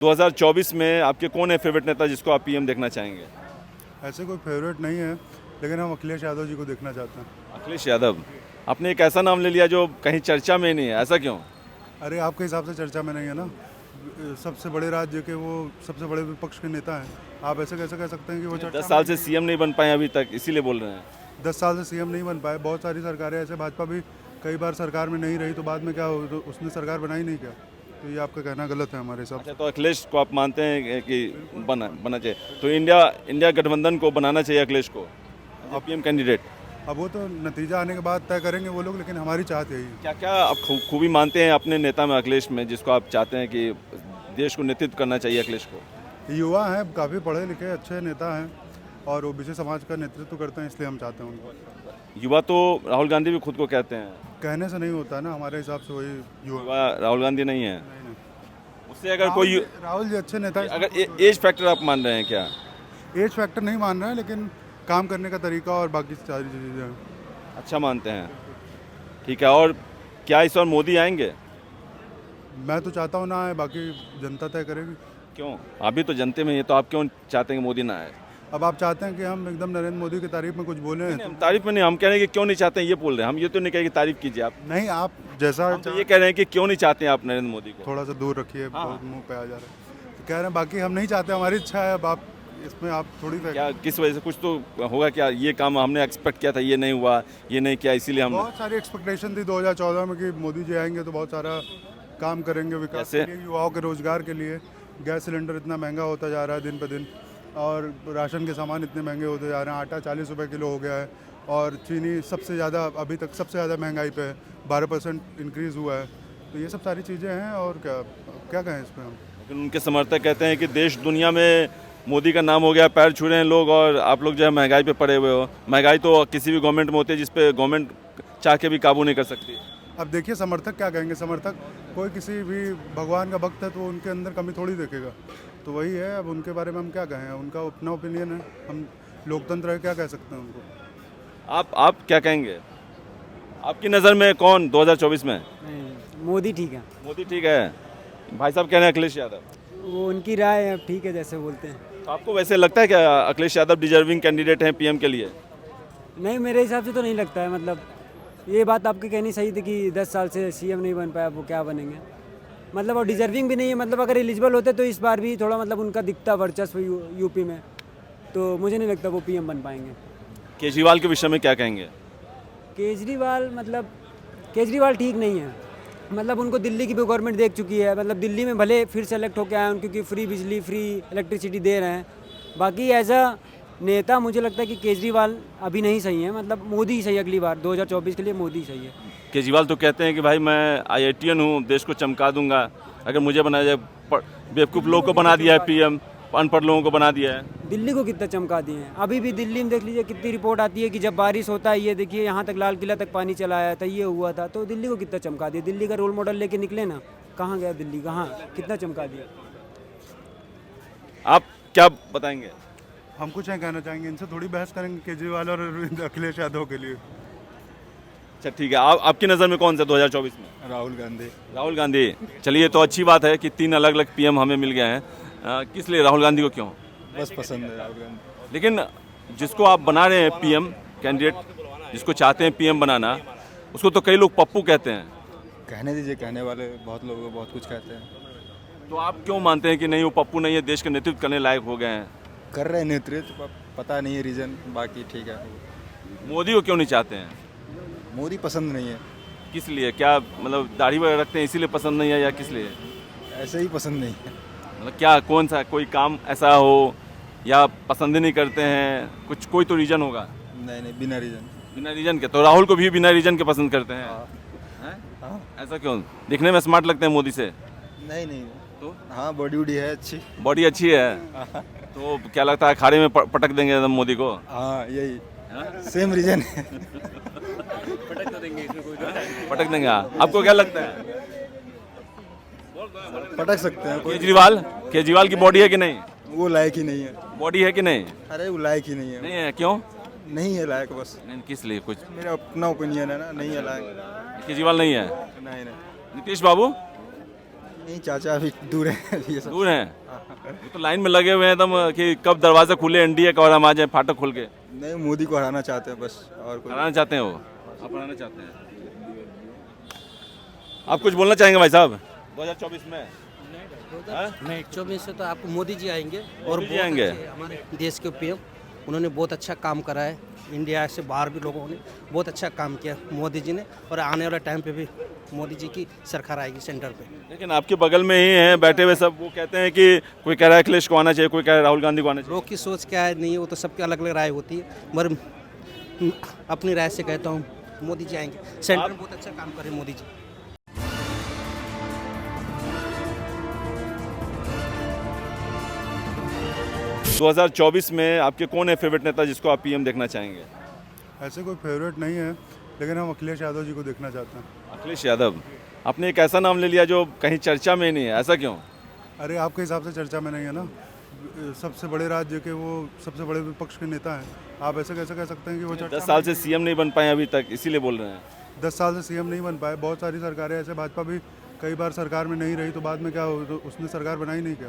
2024 में आपके कौन है फेवरेट नेता जिसको आप पीएम देखना चाहेंगे? ऐसे कोई फेवरेट नहीं है, लेकिन हम अखिलेश यादव जी को देखना चाहते हैं। अखिलेश यादव। आपने एक ऐसा नाम ले लिया जो कहीं चर्चा में नहीं है, ऐसा क्यों? अरे आपके हिसाब से चर्चा में नहीं है ना, सबसे बड़े राज्य के वो सबसे बड़े विपक्ष के नेता हैं। आप ऐसे कैसे कह सकते हैं कि वो चर्चा 10 साल में से सीएम नहीं बन पाए अभी तक, इसीलिए बोल रहे हैं। 10 साल से सीएम नहीं बन पाए। बहुत सारी सरकारें ऐसे, भाजपा भी कई बार सरकार में नहीं रही तो बाद में क्या तो उसने सरकार बनाई नहीं क्या? तो ये आपका कहना गलत है हमारे हिसाब से। अच्छा, तो अखिलेश को आप मानते हैं कि बना चाहिए, तो इंडिया गठबंधन को बनाना चाहिए अखिलेश को पीएम कैंडिडेट। अब वो तो नतीजा आने के बाद तय करेंगे वो लोग, लेकिन हमारी चाहत यही है। क्या क्या आप खूबी मानते हैं अपने नेता में अखिलेश में, जिसको आप चाहते हैं कि देश को नेतृत्व करना चाहिए अखिलेश को? युवा हैं, काफ़ी पढ़े लिखे अच्छे नेता हैं और ओबीसी समाज का नेतृत्व करते हैं, इसलिए हम चाहते हैं उनको। युवा तो राहुल गांधी भी खुद को कहते हैं। कहने से नहीं होता ना, हमारे हिसाब से वही युवा। युवा राहुल गांधी नहीं है। नहीं, नहीं। उससे अगर कोई राहुल जी अच्छे नेता हैं। अगर एज फैक्टर आप मान रहे हैं क्या? एज फैक्टर नहीं मान रहे हैं, लेकिन काम करने का तरीका और बाकी सारी चीज़ें हैं। अच्छा मानते हैं, ठीक है। और क्या इस बार मोदी आएंगे? मैं तो चाहता हूँ ना आए, बाकी जनता तय करेगी। क्यों? अभी तो जनते में ये, तो आप क्यों चाहते हैं कि मोदी ना आए? अब आप चाहते हैं कि हम एकदम नरेंद्र मोदी की तारीफ में कुछ बोले हैं? हम तारीफ में नहीं, हम कह रहे हैं कि क्यों नहीं चाहते हैं ये बोल रहे हैं। हम ये तो नहीं कह रहे कि तारीफ कीजिए आप। नहीं, आप जैसा हम तो ये कह रहे हैं कि क्यों नहीं चाहते हैं आप नरेंद्र मोदी को। थोड़ा सा दूर रखिए, बहुत मुंह पे आ जा रहा है। तो कह रहे हैं बाकी हम नहीं चाहते, हमारी इच्छा है। अब आप इसमें आप थोड़ी क्या किस वजह से? कुछ तो होगा क्या? ये काम हमने एक्सपेक्ट किया था, ये नहीं हुआ, ये नहीं किया, इसीलिए हम बहुत सारी एक्सपेक्टेशन थी 2014 में कि मोदी जी आएंगे तो बहुत सारा काम करेंगे विकास के लिए, युवाओं के रोजगार के लिए। गैस सिलेंडर इतना महंगा होता जा रहा है दिन पे दिन, और राशन के सामान इतने महंगे होते जा रहे हैं। आटा 40 रुपये किलो हो गया है, और चीनी सबसे ज़्यादा, अभी तक सबसे ज़्यादा महंगाई पे है, 12% इंक्रीज़ हुआ है। तो ये सब सारी चीज़ें हैं, और क्या कहें इस पर हम। लेकिन उनके समर्थक कहते हैं कि देश दुनिया में मोदी का नाम हो गया, पैर छू रहे हैं लोग, और आप लोग जो है महंगाई पे पड़े हुए हो। महंगाई तो किसी भी गवर्नमेंट में होती है जिस पे गवर्नमेंट चाह के भी काबू नहीं कर सकती। अब देखिए समर्थक क्या कहेंगे। समर्थक कोई किसी भी भगवान का भक्त है तो उनके अंदर कमी थोड़ी देखेगा। तो वही है, अब उनके बारे में हम क्या कहें, उनका अपना ओपिनियन है, हम लोकतंत्र है, क्या कह सकते हैं उनको। आप क्या कहेंगे? आपकी नज़र में कौन 2024 में? नहीं, मोदी ठीक है। मोदी ठीक है। भाई साहब कह रहे हैं अखिलेश यादव। वो उनकी राय है, ठीक है जैसे बोलते हैं। तो आपको वैसे लगता है क्या अखिलेश यादव डिजर्विंग कैंडिडेट हैं पीएम के लिए? नहीं, मेरे हिसाब से तो नहीं लगता है। मतलब ये बात आपकी कहनी सही थी कि 10 साल से सीएम नहीं बन पाया, वो क्या बनेंगे। मतलब और डिजर्विंग भी नहीं है। मतलब अगर एलिजिबल होते तो इस बार भी थोड़ा मतलब उनका दिखता वर्चस्व यूपी में, तो मुझे नहीं लगता वो पीएम बन पाएंगे। केजरीवाल के विषय में क्या कहेंगे? केजरीवाल ठीक नहीं है। मतलब उनको दिल्ली की भी गवर्नमेंट देख चुकी है। मतलब दिल्ली में भले फिर सेलेक्ट होकर आए क्योंकि फ्री बिजली, फ्री इलेक्ट्रिसिटी दे रहे हैं। बाकी एज अ नेता मुझे लगता है कि केजरीवाल अभी नहीं सही है। मतलब मोदी ही सही अगली बार 2024 के लिए, मोदी सही है। केजरीवाल तो कहते हैं कि भाई मैं IITian हूँ, देश को चमका दूंगा अगर मुझे बनाया जाए। बेवकूफ़ लोगों को बना दिया है पीएम, अनपढ़ लोगों को बना दिया है। दिल्ली को कितना चमका दिए हैं। अभी भी दिल्ली में देख लीजिए कितनी रिपोर्ट आती है कि जब बारिश होता है, ये देखिए यहाँ तक लाल किला तक पानी चला आया था, ये हुआ था। तो दिल्ली को कितना चमका दिया। दिल्ली का रोल मॉडल लेके निकले ना, कहाँ गया दिल्ली, कहाँ कितना चमका दिया। आप क्या बताएंगे? हम कुछ नहीं कहना चाहेंगे, इनसे थोड़ी बहस करेंगे केजरीवाल और अखिलेश यादव के लिए। अच्छा ठीक है। आपकी नज़र में कौन सा 2024 में? राहुल गांधी। राहुल गांधी। चलिए, तो अच्छी बात है कि 3 अलग अलग पीएम हमें मिल गए हैं। किस लिए राहुल गांधी को? क्यों? बस पसंद है राहुल गांधी। लेकिन जिसको आप बना रहे हैं पीएम कैंडिडेट, जिसको चाहते हैं पीएम बनाना, उसको तो कई लोग पप्पू कहते हैं। कहने दीजिए, कहने वाले बहुत लोग बहुत कुछ कहते हैं। तो आप क्यों मानते हैं कि नहीं वो पप्पू नहीं है, देश का नेतृत्व करने लायक हो गए हैं? कर रहे हैं नेतृत्व, पता नहीं है रीज़न, बाकी ठीक है। मोदी को क्यों नहीं चाहते हैं? मोदी पसंद नहीं है। किस लिए? क्या मतलब दाढ़ी वगैरह रखते हैं इसीलिए पसंद नहीं है, या किस लिए? ऐसे ही पसंद नहीं है। मतलब क्या, कौन सा कोई काम ऐसा हो, या पसंद ही नहीं करते हैं? कोई तो रीज़न होगा। नहीं, बिना रीज़न। बिना रीज़न के? तो राहुल को भी बिना रीज़न के पसंद करते हैं? हैं? हाँ। ऐसा क्यों? दिखने में स्मार्ट लगते हैं मोदी से। नहीं तो हाँ, बॉडी वॉडी है अच्छी। बॉडी अच्छी है, तो क्या लगता है खाड़े में पटक देंगे एकदम मोदी को? हाँ, यही सेम रीज़न है। पटक देंगे। आपको क्या लगता है? पटक सकते हैं। केजरीवाल की बॉडी है कि नहीं? वो लायक ही नहीं है। बॉडी है कि नहीं? अरे वो लायक ही नहीं है। नहीं है, क्यों? नहीं है लायक, बस। नहीं, किस लिए? कुछ मेरा अपना ओपिनियन है ना, नहीं है लायक। केजरीवाल नहीं है? नहीं। नीतीश बाबू? नहीं चाचा अभी दूर है ये सब। दूर हैं? ये तो लाइन में लगे हुए हैं एकदम कि कब दरवाजा खुले एनडीए का और हम आ जाए फाटक खोल के। नहीं मोदी को हराना चाहते हैं बस, और कोई हराना चाहते हैं वो? आप हराना चाहते हैं? आप कुछ बोलना चाहेंगे भाई साहब 2024 में? नहीं 24 से तो आपको मोदी जी आएंगे और मोदी जी बहुत आएंगे? अच्छे हमारे देश के पीएम, उन्होंने बहुत अच्छा काम करा है। इंडिया से बाहर भी लोगों ने बहुत अच्छा काम किया मोदी जी ने, और आने वाले टाइम पे भी मोदी जी की सरकार आएगी सेंटर पे। लेकिन आपके बगल में ही हैं बैठे हुए सब, वो कहते हैं कि कोई कह रहा है अखिलेश को आना चाहिए, कोई कह रहा है राहुल गांधी को आना चाहिए। लोग की सोच क्या है नहीं है वो तो सबकी अलग अलग राय होती है, मगर अपनी राय से कहता हूँ मोदी जी आएंगे, सेंटर में बहुत अच्छा काम करे मोदी जी। दो 2024 में आपके कौन है फेवरेट नेता जिसको आप पीएम देखना चाहेंगे? ऐसे कोई फेवरेट नहीं है, लेकिन हम अखिलेश यादव जी को देखना चाहते हैं। अखिलेश यादव। आपने एक ऐसा नाम ले लिया जो कहीं चर्चा में नहीं है, ऐसा क्यों? अरे आपके हिसाब से चर्चा में नहीं है ना, सबसे बड़े राज्य के वो सबसे बड़े विपक्ष के नेता हैं, आप ऐसे कैसे कह सकते हैं कि वो 10 साल से सीएम नहीं बन पाए अभी तक, इसीलिए बोल रहे हैं। 10 साल से सीएम नहीं बन पाए। बहुत सारी सरकारें ऐसे, भाजपा भी कई बार सरकार में नहीं रही तो बाद में क्या तो उसने सरकार बनाई नहीं क्या,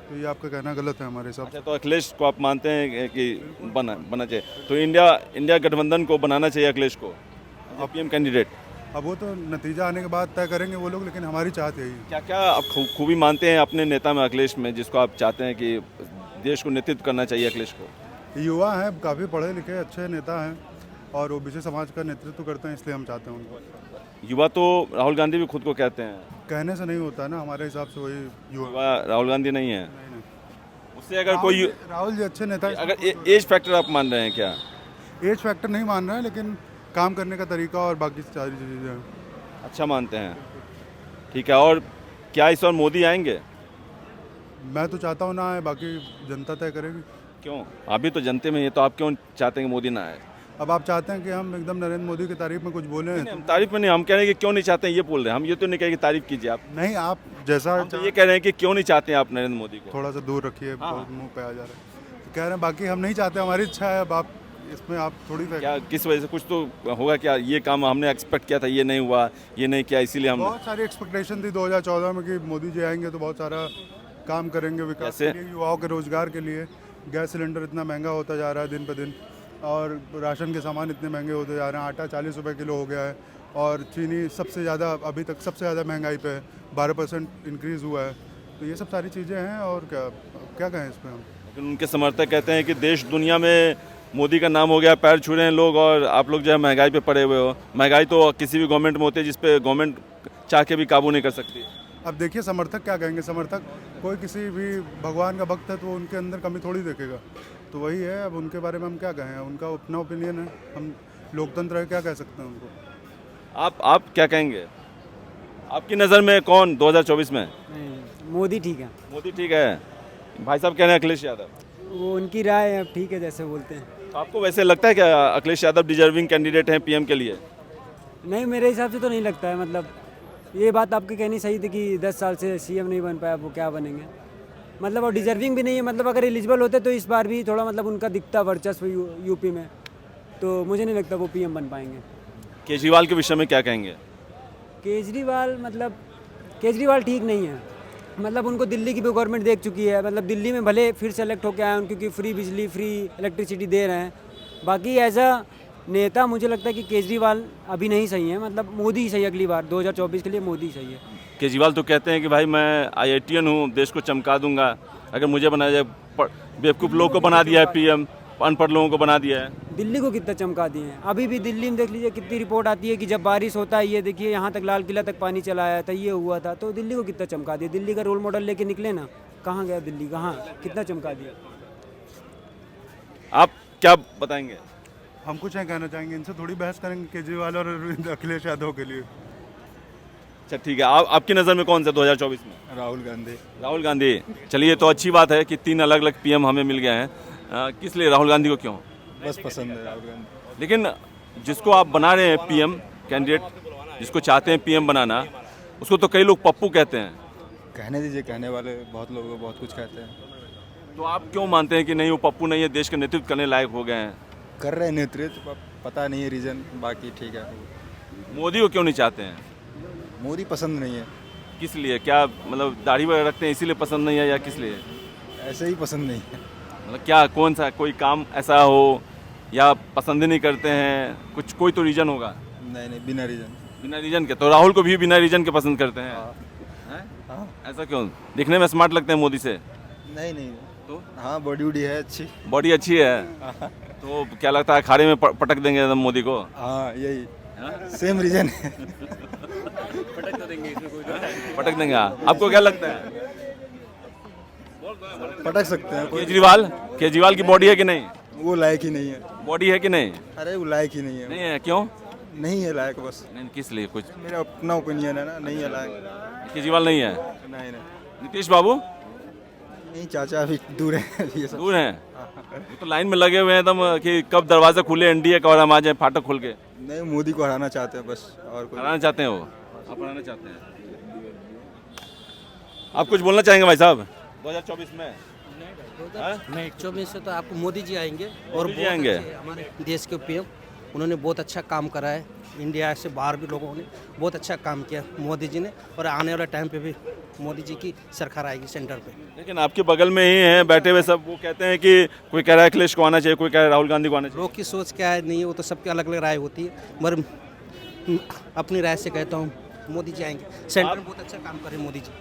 तो ये आपका कहना गलत है हमारे हिसाब से। अच्छा, तो अखिलेश को आप मानते हैं कि बना चाहिए, तो इंडिया गठबंधन को बनाना चाहिए अखिलेश को पीएम कैंडिडेट? अब वो तो नतीजा आने के बाद तय करेंगे वो लोग, लेकिन हमारी चाहत यही है। क्या क्या आप खूबी मानते हैं अपने नेता में अखिलेश में, जिसको आप चाहते हैं कि देश को नेतृत्व करना चाहिए अखिलेश को? युवा हैं, काफ़ी पढ़े लिखे अच्छे नेता हैं और ओबीसी समाज का नेतृत्व करते हैं, इसलिए हम चाहते हैं उनको। युवा तो राहुल गांधी भी खुद को कहते हैं। कहने से नहीं होता है ना, हमारे हिसाब से वही युवा। युवा राहुल गांधी नहीं है? नहीं, नहीं। उससे अगर कोई राहुल जी अच्छे नेता हैं। अगर एज फैक्टर आप मान रहे हैं क्या? एज फैक्टर नहीं मान रहे हैं, लेकिन काम करने का तरीका और बाकी सारी चीज़ें हैं। अच्छा मानते हैं, ठीक है। और क्या इस बार मोदी आएंगे? मैं तो चाहता हूँ ना आए, बाकी जनता तय करेगी। क्यों? अभी तो जनते में ये, तो आप क्यों चाहते हैं कि मोदी ना आए? अब आप चाहते हैं कि हम एकदम नरेंद्र मोदी की तारीफ में कुछ बोले हैं? हम तारीफ में नहीं, हम कह रहे हैं कि क्यों नहीं चाहते हैं ये बोल रहे हैं हम, ये तो नहीं कहे कि तारीफ कीजिए आप। नहीं, आप जैसा हम तो ये कह रहे हैं कि क्यों नहीं चाहते हैं आप नरेंद्र मोदी को? थोड़ा सा दूर रखिए, बहुत मुंह पे आ जा रहा है। तो कह रहे हैं बाकी हम नहीं चाहते, हमारी इच्छा है। अब आप इसमें आप थोड़ी क्या किस वजह से? कुछ तो होगा क्या? ये काम हमने एक्सपेक्ट किया था, ये नहीं हुआ, ये नहीं किया, इसीलिए हम। बहुत सारी एक्सपेक्टेशन थी 2014 में कि मोदी जी आएंगे तो बहुत सारा काम करेंगे विकास के लिए, युवाओं के रोजगार के लिए। गैस सिलेंडर इतना महंगा होता जा रहा है दिन पे दिन, और राशन के सामान इतने महंगे होते जा रहे हैं। आटा 40 रुपये किलो हो गया है, और चीनी सबसे ज़्यादा अभी तक सबसे ज़्यादा महंगाई पे है, 12% इंक्रीज़ हुआ है। तो ये सब सारी चीज़ें हैं, और क्या कहें इस पर हम। लेकिन उनके समर्थक कहते हैं कि देश दुनिया में मोदी का नाम हो गया, पैर छू रहे हैं लोग, और आप लोग जो है महंगाई पे पड़े हुए हो। महंगाई तो किसी भी गवर्नमेंट में होती है जिस पे गवर्नमेंट चाह के भी काबू नहीं कर सकती। अब देखिए समर्थक क्या कहेंगे, समर्थक कोई किसी भी भगवान का भक्त है तो उनके अंदर कमी थोड़ी देखेगा, तो वही है। अब उनके बारे में हम क्या कहें, उनका अपना ओपिनियन है, हम लोकतंत्र है, क्या कह सकते हैं उनको। आप क्या कहेंगे? आपकी नज़र में कौन 2024 में? मोदी ठीक है। मोदी ठीक है। भाई साहब कह रहे हैं अखिलेश यादव। वो उनकी राय है, ठीक है जैसे बोलते हैं। तो आपको वैसे लगता है क्या अखिलेश यादव डिजर्विंग कैंडिडेट हैं पीएम के लिए? नहीं, मेरे हिसाब से तो नहीं लगता है। मतलब ये बात आपकी कहनी सही थी कि 10 साल से सीएम नहीं बन पाया, वो क्या बनेंगे। मतलब वो डिजर्विंग भी नहीं है। मतलब अगर एलिजिबल होते तो इस बार भी थोड़ा मतलब उनका दिखता वर्चस्व यूपी में, तो मुझे नहीं लगता वो पीएम बन पाएंगे। केजरीवाल के विषय में क्या कहेंगे? केजरीवाल ठीक नहीं है। मतलब उनको दिल्ली की भी गवर्नमेंट देख चुकी है। मतलब दिल्ली में भले फिर से इलेक्ट होकर आए हैं, क्योंकि फ्री बिजली फ्री इलेक्ट्रिसिटी दे रहे हैं। बाकी एज अ नेता मुझे लगता है कि केजरीवाल अभी नहीं सही है। मतलब मोदी ही सही, अगली बार 2024 के लिए मोदी ही सही है। केजरीवाल तो कहते हैं कि भाई मैं IITian हूँ, देश को चमका दूंगा अगर मुझे बनाया जाए। बेवकूफ़ लोगों को बना दिया है पीएम, अनपढ़ लोगों को बना दिया है। दिल्ली को कितना चमका दिए हैं। अभी भी दिल्ली में देख लीजिए कितनी रिपोर्ट आती है कि जब बारिश होता है, ये देखिए यहाँ तक लाल किला तक पानी चला आया था, ये हुआ था। तो दिल्ली को कितना चमका दिया। दिल्ली का रोल मॉडल लेके निकले ना, कहाँ गया दिल्ली, कहाँ कितना चमका दिया। आप क्या बताएंगे? हम कुछ नहीं कहना चाहेंगे, इनसे थोड़ी बहस करेंगे केजरीवाल और अखिलेश यादव के लिए। अच्छा ठीक है। आपकी नज़र में कौन सा 2024 में? राहुल गांधी। राहुल गांधी। चलिए, तो अच्छी बात है कि 3 अलग अलग पीएम हमें मिल गए हैं। किस लिए राहुल गांधी को क्यों? बस पसंद है राहुल गांधी। लेकिन जिसको आप बना रहे हैं पीएम कैंडिडेट, जिसको चाहते हैं पीएम बनाना, उसको तो कई लोग पप्पू कहते हैं। कहने दीजिए, कहने वाले बहुत लोग बहुत कुछ कहते हैं। तो आप क्यों मानते हैं कि नहीं वो पप्पू नहीं है, देश का नेतृत्व करने लायक हो गए हैं? कर रहे हैं नेतृत्व, पता नहीं है रीज़न, बाकी ठीक है। मोदी को क्यों नहीं चाहते हैं? मोदी पसंद नहीं है। किस लिए, क्या मतलब दाढ़ी वगैरह रखते हैं इसीलिए पसंद नहीं है या किस लिए? ऐसे ही पसंद नहीं है। मतलब क्या, कौन सा कोई काम ऐसा हो या पसंद ही नहीं करते हैं, कुछ कोई तो रीज़न होगा? नहीं बिना रीज़न। बिना रीज़न के? तो राहुल को भी बिना रीज़न के पसंद करते हैं? हैं? हाँ ऐसा क्यों? दिखने में स्मार्ट लगते हैं मोदी से? नहीं तो हाँ बॉडी वॉडी है अच्छी। बॉडी अच्छी है तो क्या लगता है अखाड़े में पटक देंगे एकदम मोदी को? हाँ यही सेम रीज़न है। पटक देंगे। आपको क्या लगता है? पटक सकते हैं कोई। केजरीवाल की बॉडी है कि नहीं? वो लायक ही नहीं है। बॉडी है कि नहीं? अरे वो लायक ही नहीं है। नहीं है, क्यों? नहीं है लायक बस। नहीं, किस लिए? कुछ मेरा अपना ओपिनियन है ना, नहीं है लायक। केजरीवाल नहीं है? नहीं नीतीश बाबू नहीं चाचा अभी दूर है ये सब। दूर हैं? वो तो लाइन में लगे हुए हैं एकदम कि कब दरवाजा खुले एनडीए का और हम आ जाए फाटक खोल के। नहीं मोदी को हराना चाहते हैं बस, और कोई। हराना चाहते हैं वो? आप हराना चाहते हैं? आप कुछ बोलना चाहेंगे भाई साहब 2024 में? नहीं 24 से तो आपको मोदी जी आएंगे और मोदी जी बहुत आएंगे? अच्छे हमारे देश के पीएम, उन्होंने बहुत अच्छा काम करा है। इंडिया से बाहर भी लोगों ने बहुत अच्छा काम किया मोदी जी ने, और आने वाले टाइम पे भी मोदी जी की सरकार आएगी सेंटर पे। लेकिन आपके बगल में ही हैं बैठे हुए सब, वो कहते हैं कि कोई कह रहा है अखिलेश को आना चाहिए, कोई कह रहा है राहुल गांधी को आना चाहिए। लोग की सोच क्या है नहीं है, वो तो सबकी अलग अलग राय होती है, मगर अपनी राय से कहता हूँ मोदी जी आएंगे। सेंटर में बहुत अच्छा काम कर रहे हैं मोदी जी।